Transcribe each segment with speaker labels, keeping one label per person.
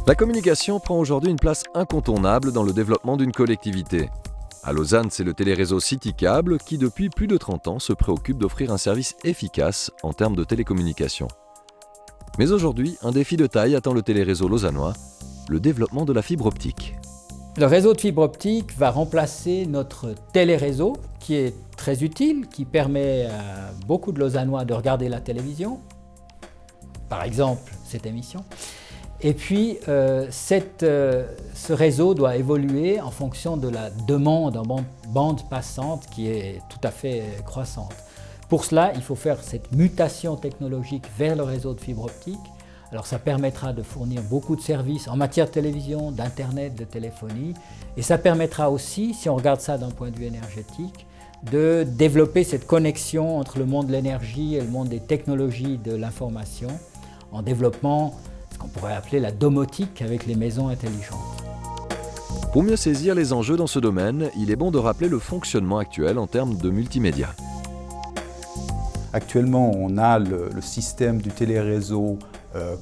Speaker 1: La communication prend aujourd'hui une place incontournable dans le développement d'une collectivité. À Lausanne, c'est le téléréseau CityCable qui, depuis plus de 30 ans, se préoccupe d'offrir un service efficace en termes de télécommunication. Mais aujourd'hui, un défi de taille attend le téléréseau lausannois, le développement de la fibre optique.
Speaker 2: Le réseau de fibre optique va remplacer notre téléréseau, qui est très utile, qui permet à beaucoup de Lausannois de regarder la télévision, par exemple cette émission. Et puis, ce réseau doit évoluer en fonction de la demande en bande passante qui est tout à fait croissante. Pour cela, il faut faire cette mutation technologique vers le réseau de fibre optique. Alors ça permettra de fournir beaucoup de services en matière de télévision, d'internet, de téléphonie. Et ça permettra aussi, si on regarde ça d'un point de vue énergétique, de développer cette connexion entre le monde de l'énergie et le monde des technologies de l'information en développant ce qu'on pourrait appeler la domotique avec les maisons intelligentes.
Speaker 1: Pour mieux saisir les enjeux dans ce domaine, il est bon de rappeler le fonctionnement actuel en termes de multimédia.
Speaker 3: Actuellement, on a le système du téléréseau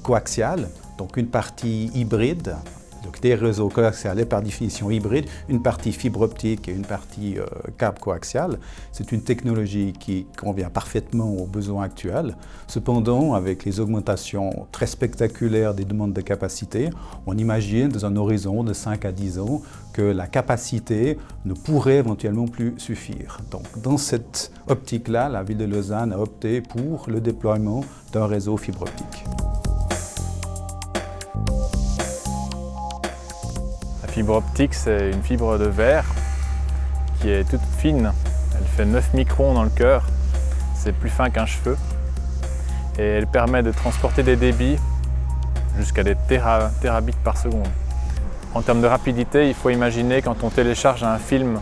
Speaker 3: coaxial, donc une partie hybride. Donc des réseaux coaxial est par définition hybride, une partie fibre optique et une partie câble coaxial. C'est une technologie qui convient parfaitement aux besoins actuels. Cependant, avec les augmentations très spectaculaires des demandes de capacité, on imagine dans un horizon de 5 à 10 ans que la capacité ne pourrait éventuellement plus suffire. Donc dans cette optique-là, la ville de Lausanne a opté pour le déploiement d'un réseau fibre optique.
Speaker 4: La fibre optique, c'est une fibre de verre qui est toute fine. Elle fait 9 microns dans le cœur. C'est plus fin qu'un cheveu. Et elle permet de transporter des débits jusqu'à des terabits par seconde. En termes de rapidité, il faut imaginer quand on télécharge un film,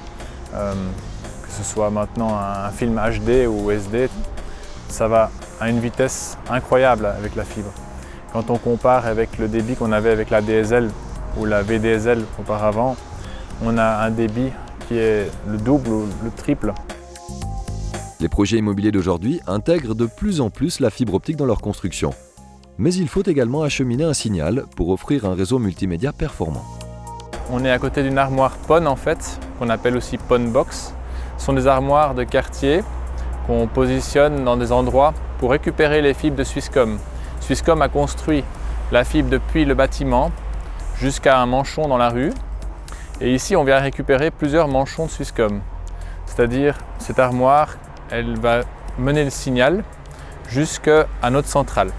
Speaker 4: que ce soit maintenant un film HD ou SD, ça va à une vitesse incroyable avec la fibre. Quand on compare avec le débit qu'on avait avec la DSL, ou la VDSL auparavant, on a un débit qui est le double ou le triple.
Speaker 1: Les projets immobiliers d'aujourd'hui intègrent de plus en plus la fibre optique dans leur construction. Mais il faut également acheminer un signal pour offrir un réseau multimédia performant.
Speaker 4: On est à côté d'une armoire PON en fait, qu'on appelle aussi PON Box. Ce sont des armoires de quartier qu'on positionne dans des endroits pour récupérer les fibres de Swisscom. Swisscom a construit la fibre depuis le bâtiment jusqu'à un manchon dans la rue. Et ici, on vient récupérer plusieurs manchons de Swisscom. C'est-à-dire, cette armoire, elle va mener le signal jusqu'à notre centrale.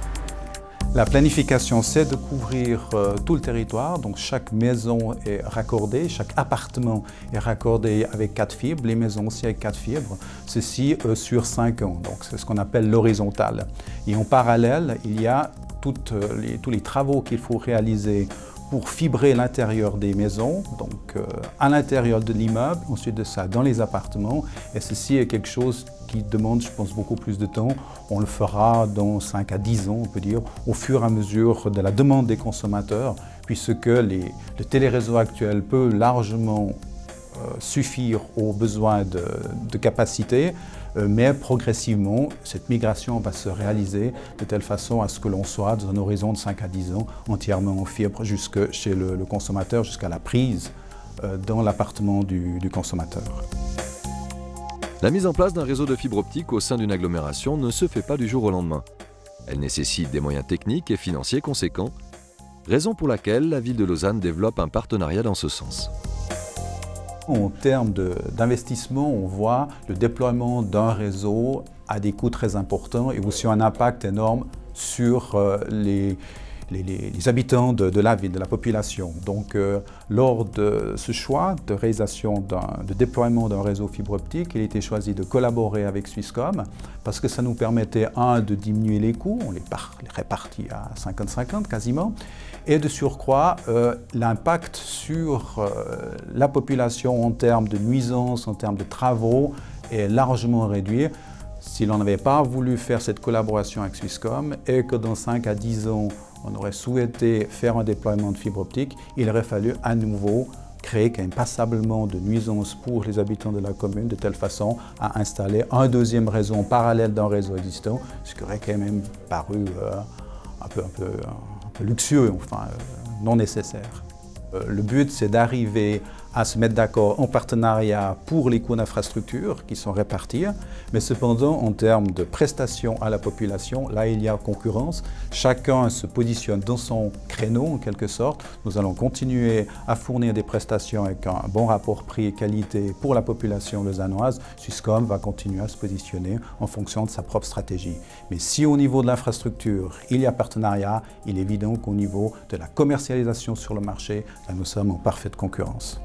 Speaker 3: La planification, c'est de couvrir tout le territoire. Donc, chaque maison est raccordée, chaque appartement est raccordé avec 4 fibres, les maisons aussi avec 4 fibres. Ceci sur 5 ans. Donc, c'est ce qu'on appelle l'horizontale. Et en parallèle, il y a tous les travaux qu'il faut réaliser pour fibrer l'intérieur des maisons, donc à l'intérieur de l'immeuble, ensuite de ça dans les appartements. Et ceci est quelque chose qui demande, je pense, beaucoup plus de temps. On le fera dans 5 à 10 ans, on peut dire, au fur et à mesure de la demande des consommateurs, puisque le téléréseau actuel peut largement suffire aux besoins de capacité, mais progressivement, cette migration va se réaliser de telle façon à ce que l'on soit dans un horizon de 5 à 10 ans entièrement en fibre jusque chez le consommateur, jusqu'à la prise dans l'appartement du consommateur.
Speaker 1: La mise en place d'un réseau de fibre optique au sein d'une agglomération ne se fait pas du jour au lendemain. Elle nécessite des moyens techniques et financiers conséquents, raison pour laquelle la ville de Lausanne développe un partenariat dans ce sens.
Speaker 3: En termes d'investissement, on voit le déploiement d'un réseau à des coûts très importants et aussi un impact énorme sur les habitants de la ville, de la population. Donc, lors de ce choix de réalisation de déploiement d'un réseau fibre optique, il a été choisi de collaborer avec Swisscom parce que ça nous permettait, de diminuer les coûts, on les répartit à 50-50 quasiment, et de surcroît, l'impact sur la population en termes de nuisances, en termes de travaux est largement réduit. Si l'on n'avait pas voulu faire cette collaboration avec Swisscom et que dans 5 à 10 ans, on aurait souhaité faire un déploiement de fibre optique, il aurait fallu à nouveau créer quand même passablement de nuisances pour les habitants de la commune, de telle façon à installer un deuxième réseau en parallèle d'un réseau existant, ce qui aurait quand même paru un peu luxueux, enfin, non nécessaires. Le but, c'est d'arriver à se mettre d'accord en partenariat pour les coûts d'infrastructure qui sont répartis, mais cependant, en termes de prestations à la population, là, il y a concurrence. Chacun se positionne dans son créneau, en quelque sorte. Nous allons continuer à fournir des prestations avec un bon rapport prix-qualité pour la population lausannoise. Swisscom va continuer à se positionner en fonction de sa propre stratégie. Mais si au niveau de l'infrastructure, il y a partenariat, il est évident qu'au niveau de la commercialisation sur le marché, là, nous sommes en parfaite concurrence.